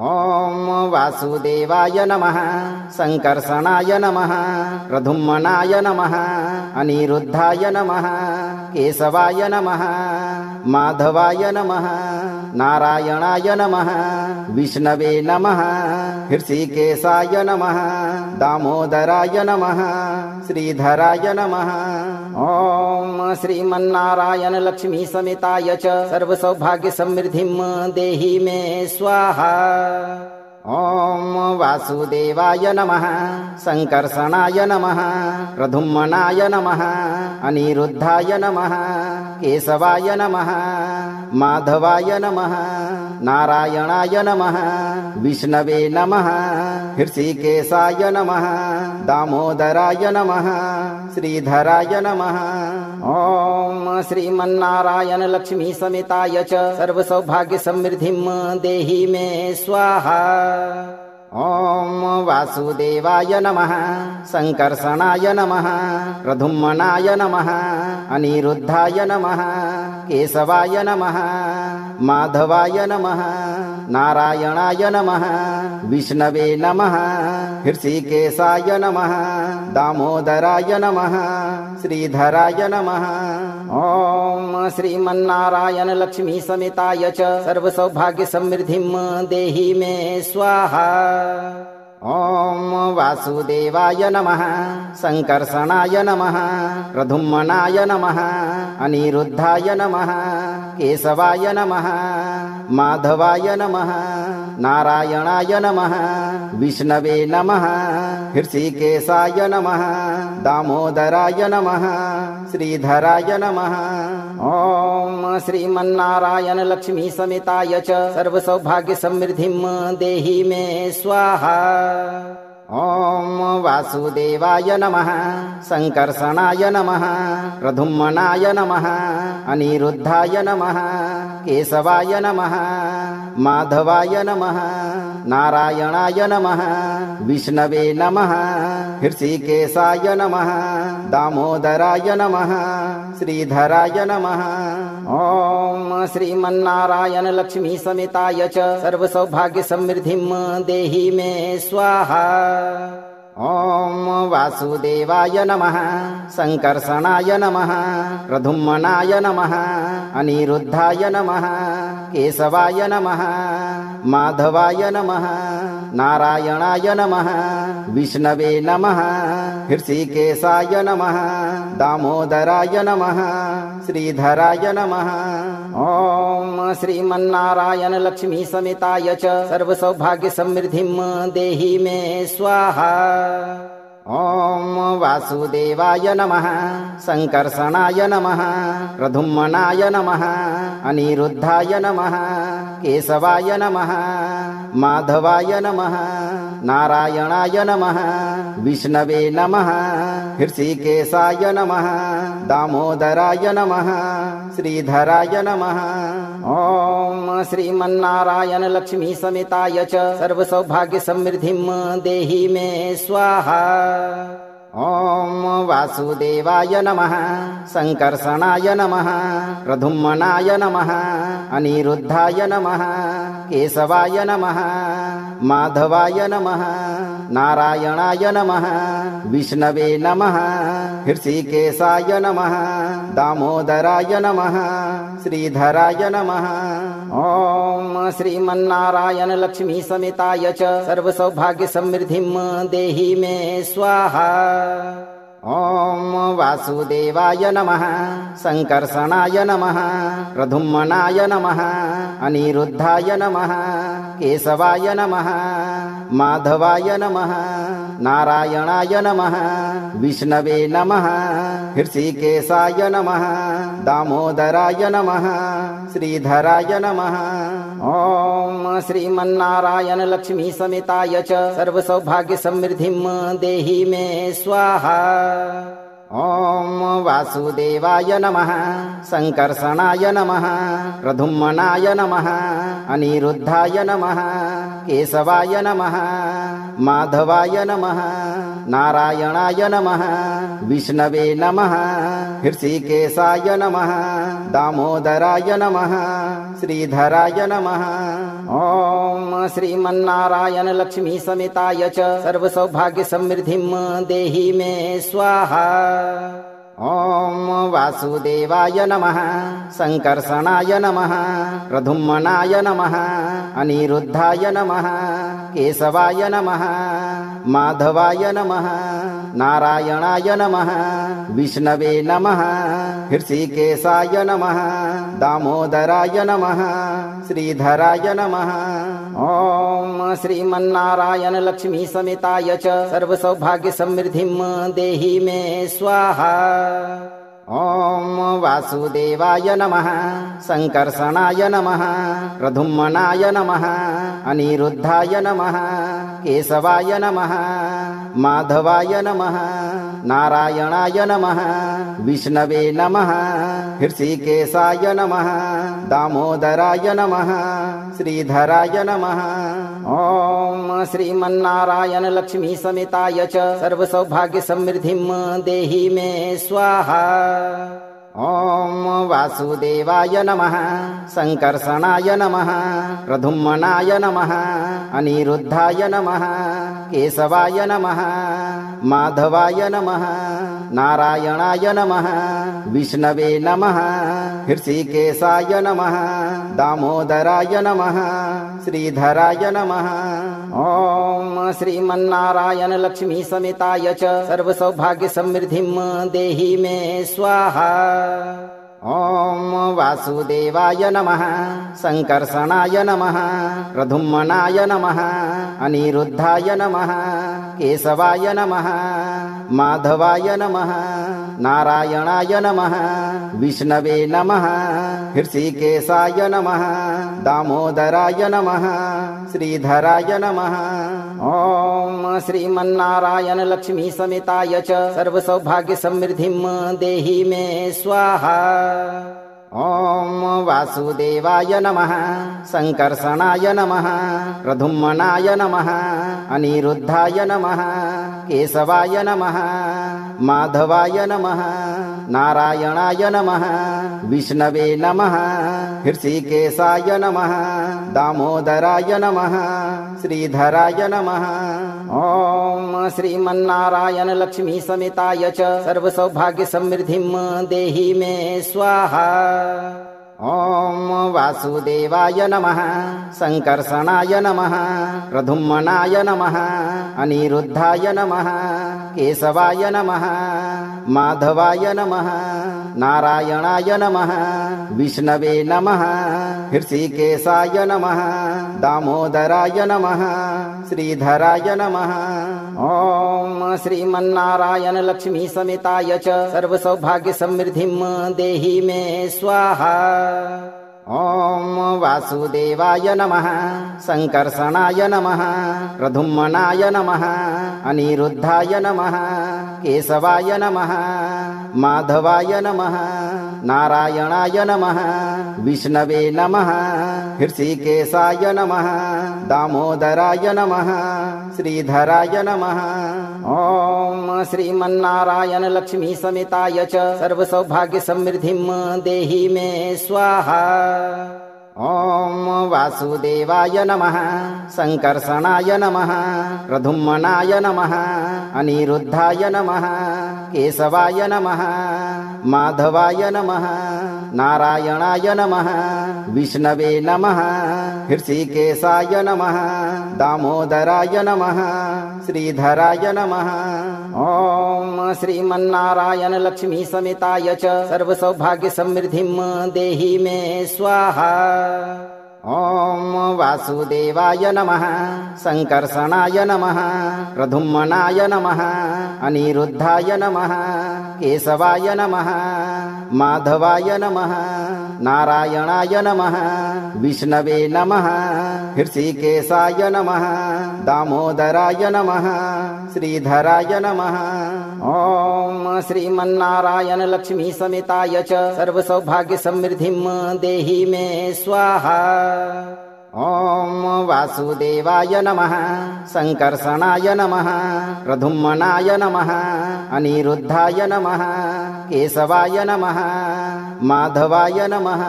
ॐ वासुदेवाय नमः संकर्षणाय नमः प्रद्युम्नाय नमः अनिरुद्धाय नमः केशवाय नमः माधवाय नमः नारायणाय नमः विष्णवे नमः हृषिकेशाय नमः दामोदराय नमः श्रीधराय नमः ॐ श्रीमन्नारायण लक्ष्मी समेताय च सर्वसौभाग्य समृद्धिं देहि मे स्वाहा। ॐ वासुदेवाय नमः संकर्षणाय नमः प्रद्युम्नाय नमः अनिरुद्धाय नमः केशवाय नमः माधवाय नमः नारायणाय नमः विष्णवे नमः हृषिकेशाय नमः दामोदराय नमः श्रीधराय नमः ॐ श्रीमन्नारायण लक्ष्मी समेताय च सर्वसौभाग्य समृद्धिं देहि मे स्वाहा। ॐ वासुदेवाय नमः संकर्षणाय नमः प्रद्युम्नाय नमः अनिरुद्धाय नमः केशवाय नमः माधवाय नमः नारायणाय नमः विष्णवे नमः हृषिकेशाय नमः दामोदराय नमः श्रीधराय नमः ॐ श्रीमन्नारायण लक्ष्मी समेताय च सर्वसौभाग्य समृद्धिं देहि मे स्वाहा। ॐ वासुदेवाय नमः संकर्षणाय नमः प्रद्युम्नाय नमः अनिरुद्धाय नमः केशवाय नमः माधवाय नमः नारायणाय नमः विष्णवे नमः हृषिकेशाय नमः दामोदराय नमः श्रीधराय नमः ॐ श्रीमन्नारायण लक्ष्मी समेताय च सर्वसौभाग्य समृद्धिं देहि मे स्वाहा। ॐ वासुदेवाय नमः संकर्षणाय नमः प्रद्युम्नाय नमः अनिरुद्धाय नमः केशवाय नमः माधवाय नमः नारायणाय नमः विष्णवे नमः हृषिकेशाय नमः दामोदराय नमः श्रीधराय नमः ॐ श्रीमन्नारायण लक्ष्मी समेताय च सर्वसौभाग्य समृद्धिं देहि मे स्वाहा। ॐ वासुदेवाय नमः संकर्षणाय नमः प्रद्युम्नाय नमः अनिरुद्धाय नमः केशवाय नमः माधवाय नमः नारायणाय नमः विष्णवे नमः हृषिकेशाय नमः दामोदराय नमः श्रीधराय नमः ॐ श्रीमन्नारायण लक्ष्मी समेताय च सर्वसौभाग्य समृद्धिं देहि मे स्वाहा। ॐ वासुदेवाय नमः संकर्षणाय नमः प्रद्युम्नाय नमः अनिरुद्धाय नमः केशवाय नमः माधवाय नमः नारायणाय नमः विष्णवे नमः हृषिकेशाय नमः दामोदराय नमः श्रीधराय नमः ॐ श्रीमन्नारायण लक्ष्मी समेताय च सर्वसौभाग्य समृद्धिं देहि मे स्वाहा। ॐ वासुदेवाय नमः संकर्षणाय नमः प्रद्युम्नाय नमः अनिरुद्धाय नमः केशवाय नमः माधवाय नमः नारायणाय नमः विष्णवे नमः हृषिकेशाय नमः दामोदराय नमः श्रीधराय नमः ॐ श्रीमन्नारायण लक्ष्मी समेताय च सर्वसौभाग्य समृद्धिं देहि मे स्वाहा। ॐ वासुदेवाय नमः संकर्षणाय नमः प्रद्युम्नाय नमः अनिरुद्धाय नमः केशवाय नमः माधवाय नमः नारायणाय नमः विष्णवे नमः हृषिकेशाय नमः दामोदराय नमः श्रीधराय नमः ॐ श्रीमन्नारायण लक्ष्मी समेताय च सर्वसौभाग्य समृद्धिं देहि मे स्वाहा। ॐ वासुदेवाय नमः संकर्षणाय नमः प्रद्युम्नाय नमः अनिरुद्धाय नमः केशवाय नमः माधवाय नमः नारायणाय नमः विष्णवे नमः हृषिकेशाय नमः दामोदराय नमः श्रीधराय नमः। ओम श्रीमन्नारायण लक्ष्मी समेताय च सर्वसौभाग्य समृद्धिं देहि मे स्वाहा। ओम वासुदेवाय नमः संकर्षणाय नमः प्रद्युम्नाय नमः अनिरुद्धाय नमः केशवाय नमः माधवाय नमः नारायणाय नमः विष्णवे नमः हृषिकेशाय नमः दामोदराय नमः श्रीधराय नमः। ओम श्रीमन्नारायण लक्ष्मी समेताय च सर्वसौभाग्य समृद्धिं देहि मे स्वाहा। ओम वासुदेवाय नमः संकर्षणाय नमः प्रद्युम्नाय नमः अनिरुद्धाय नमः केशवाय नमः माधवाय नमः नारायणाय नमः विष्णवे नमः हृषिकेशाय नमः दामोदराय नमः श्रीधराय नमः। ओम श्रीमन्नारायण लक्ष्मी समेताय च सर्वसौभाग्य समृद्धिं देहि मे स्वाहा। ओम वासुदेवाय नमः संकर्षणाय नमः प्रद्युम्नाय नमः अनिरुद्धाय नमः केशवाय नमः माधवाय नमः नारायणाय नमः विष्णवे नमः हृषिकेशाय नमः दामोदराय नमः श्रीधराय नमः। ओम श्रीमन्नारायण लक्ष्मी समेताय च सर्वसौभाग्य समृद्धिं देहि मे स्वाहा। ओम वासुदेवाय नमः संकर्षणाय नमः प्रद्युम्नाय नमः अनिरुद्धाय नमः केशवाय नमः माधवाय नमः नारायणाय नमः विष्णवे नमः हृषिकेशाय नमः दामोदराय नमः श्रीधराय नमः। ओम श्रीमन्नारायण लक्ष्मी समेताय च सर्वसौभाग्य समृद्धिं देहि मे स्वाहा। ओम वासुदेवाय नमः संकर्षणाय नमः प्रद्युम्नाय नमः अनिरुद्धाय नमः केशवाय नमः माधवाय नमः नारायणाय नमः विष्णवे नमः हृषिकेशाय नमः दामोदराय नमः श्रीधराय नमः। ओम श्रीमन्नारायण लक्ष्मी समेताय च सर्वसौभाग्य समृद्धिं देहि मे स्वाहा। ओम वासुदेवाय नमः संकर्षणाय नमः प्रद्युम्नाय नमः अनिरुद्धाय नमः केशवाय नमः माधवाय नमः नारायणाय नमः विष्णवे नमः हृषिकेशाय नमः दामोदराय नमः श्रीधराय नमः। ओम श्रीमन्नारायण लक्ष्मी समेताय च सर्वसौभाग्य समृद्धिं देहि मे स्वाहा। ओम वासुदेवाय नमः संकर्षणाय नमः प्रद्युम्नाय नमः अनिरुद्धाय नमः केशवाय नमः माधवाय नमः नारायणाय नमः विष्णवे नमः हृषिकेशाय नमः दामोदराय नमः श्रीधराय नमः। ओम श्रीमन्नारायण लक्ष्मी समेताय च सर्वसौभाग्य समृद्धिं देहि मे स्वाहा। ओम वासुदेवाय नमः संकर्षणाय नमः प्रद्युम्नाय नमः अनिरुद्धाय नमः केशवाय नमः माधवाय नमः नारायणाय नमः विष्णवे नमः हृषिकेशाय नमः दामोदराय नमः श्रीधराय नमः। ओम श्रीमन्नारायण लक्ष्मी समेताय च सर्वसौभाग्य समृद्धिं देहि मे स्वाहा। ॐ वासुदेवाय नमः संकर्षणाय नमः प्रद्युम्नाय नमः अनिरुद्धाय नमः केशवाय नमः माधवाय नमः नारायणाय नमः विष्णवे नमः हृषिकेशाय नमः दामोदराय नमः श्रीधराय नमः ॐ श्रीमन्नारायण लक्ष्मी समेताय च सर्वसौभाग्य समृद्धिं देहि मे स्वाहा। ॐ वासुदेवाय नमः संकर्षणाय नमः प्रद्युम्नाय नमः अनिरुद्धाय नमः केशवाय नमः माधवाय नमः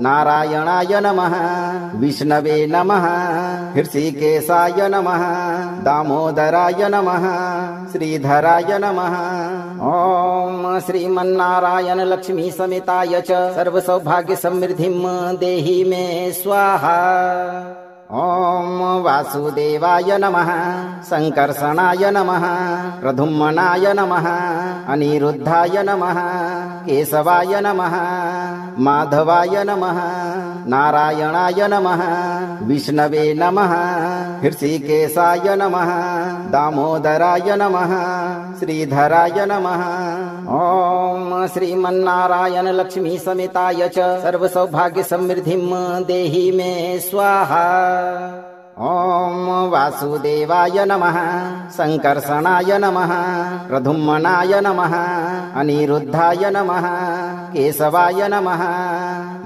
नारायणाय नमः विष्णवे नमः हृषिकेशाय नमः दामोदराय नमः श्रीधराय नमः ॐ श्रीमन्नारायण लक्ष्मी समेताय च सर्वसौभाग्य समृद्धिं देहि मे स्वाहा। ॐ वासुदेवाय नमः संकर्षणाय नमः प्रद्युम्नाय नमः अनिरुद्धाय नमः केशवाय नमः माधवाय नमः नारायणाय नमः विष्णवे नमः हृषिकेशाय नमः दामोदराय नमः श्रीधराय नमः ॐ श्रीमन्नारायण लक्ष्मी समेताय च सर्वसौभाग्य समृद्धिं देहि मे स्वाहा। ॐ वासुदेवाय नमः संकर्षणाय नमः प्रद्युम्नाय नमः अनिरुद्धाय नमः केशवाय नमः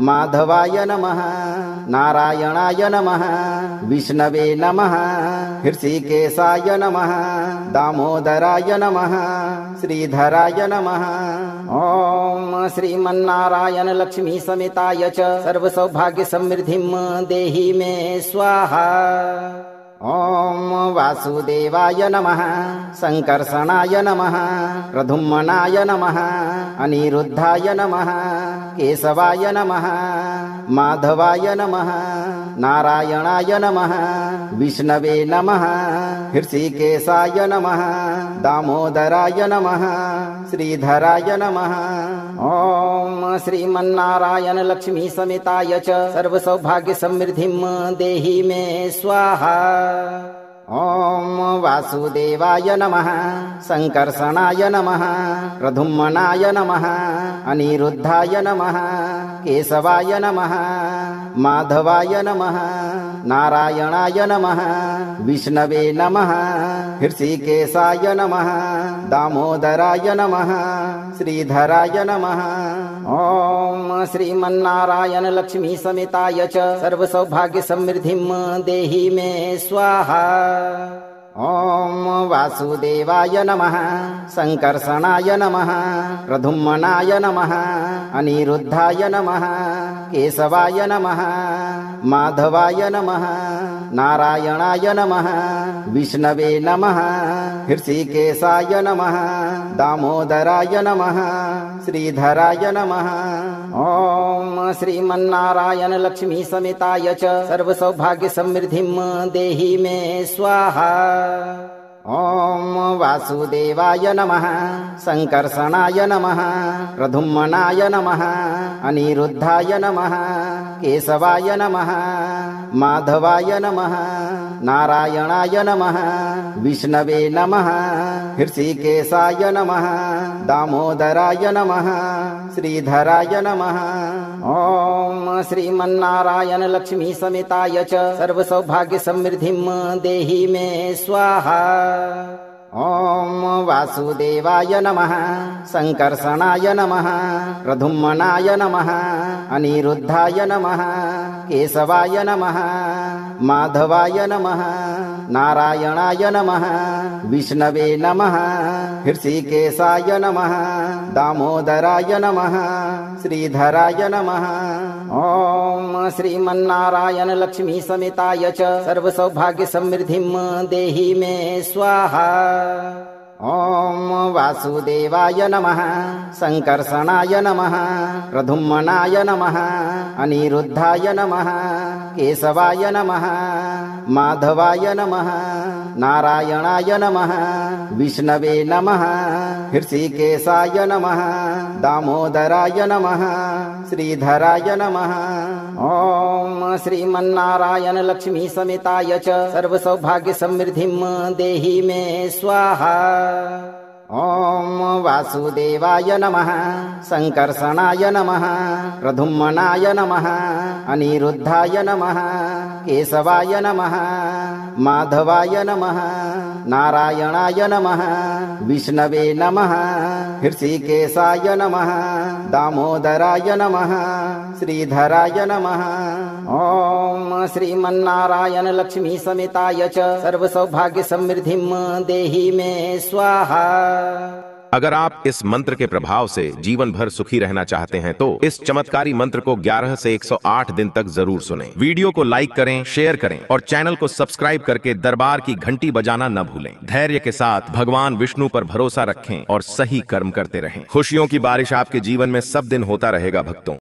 माधवाय नमः नारायणाय नमः विष्णवे नमः हृषिकेशाय नमः दामोदराय नमः श्रीधराय नमः ॐ श्रीमन्नारायण लक्ष्मी समेताय च सर्वसौभाग्य समृद्धिं देहि मे स्वाहा। ॐ वासुदेवाय नमः संकर्षणाय नमः प्रद्युम्नाय नमः अनिरुद्धाय नमः केशवाय नमः माधवाय नमः नारायणाय नमः विष्णवे नमः हृषिकेशाय नमः दामोदराय नमः श्रीधराय नमः ॐ श्रीमन्नारायण लक्ष्मी समेताय च सर्वसौभाग्य समृद्धिं देहि मे स्वाहा। ॐ वासुदेवाय नमः संकर्षणाय नमः प्रद्युम्नाय नमः अनिरुद्धाय नमः केशवाय नमः माधवाय नमः नारायणाय नमः विष्णवे नमः हृषिकेशाय नमः दामोदराय नमः श्रीधराय नमः ॐ श्रीमन्नारायण लक्ष्मी समेताय च सर्वसौभाग्य समृद्धिं देहि मे स्वाहा। ॐ वासुदेवाय नमः संकर्षणाय नमः प्रद्युम्नाय नमः अनिरुद्धाय नमः केशवाय नमः माधवाय नमः नारायणाय नमः विष्णवे नमः हृषिकेशाय नमः दामोदराय नमः श्रीधराय नमः ॐ श्रीमन्नारायण लक्ष्मी समेताय च सर्वसौभाग्य समृद्धिं देहि मे स्वाहा। ॐ वासुदेवाय नमः संकर्षणाय नमः प्रद्युम्नाय नमः अनिरुद्धाय नमः केशवाय नमः माधवाय नमः नारायणाय नमः विष्णवे नमः हृषिकेशाय नमः दामोदराय नमः श्रीधराय नमः ॐ श्रीमन्नारायण लक्ष्मी समेताय च सर्वसौभाग्य समृद्धिं देहि मे स्वाहा। ॐ वासुदेवाय नमः संकर्षणाय नमः प्रद्युम्नाय नमः अनिरुद्धाय नमः केशवाय नमः माधवाय नमः नारायणाय नमः विष्णवे नमः हृषिकेशाय नमः दामोदराय नमः श्रीधराय नमः ॐ श्रीमन्नारायण लक्ष्मी समेताय च सर्वसौभाग्य समृद्धिं देहि मे स्वाहा। ॐ वासुदेवाय नमः सङ्कर्षणाय नमः प्रद्युम्नाय नमः अनिरुद्धाय नमः केशवाय नमः माधवाय नमः नारायणाय नमः विष्णवे नमः हृषिकेशाय नमः दामोदराय नमः श्रीधराय नमः ॐ श्रीमन्नारायण लक्ष्मी समेताय च सर्वसौभाग्य समृद्धिं देहि मे स्वाहा। ॐ वासुदेवाय नमः सङ्कर्षणाय नमः प्रद्युम्नाय नमः अनिरुद्धाय नमः केशवाय नमः माधवाय नमः नारायणाय नमः विष्णवे नमः हृषिकेशाय नमः दामोदराय नमः श्रीधराय नमः ॐ श्रीमन्नारायण लक्ष्मी समेताय च सर्वसौभाग्य समृद्धिं देहि मे स्वाहा। अगर आप इस मंत्र के प्रभाव से जीवन भर सुखी रहना चाहते हैं तो इस चमत्कारी मंत्र को 11 से 108 दिन तक जरूर सुनें। वीडियो को लाइक करें, शेयर करें और चैनल को सब्सक्राइब करके दरबार की घंटी बजाना न भूलें। धैर्य के साथ भगवान विष्णु पर भरोसा रखें और सही कर्म करते रहें। खुशियों की बारिश आपके जीवन में सब दिन होता रहेगा भक्तों।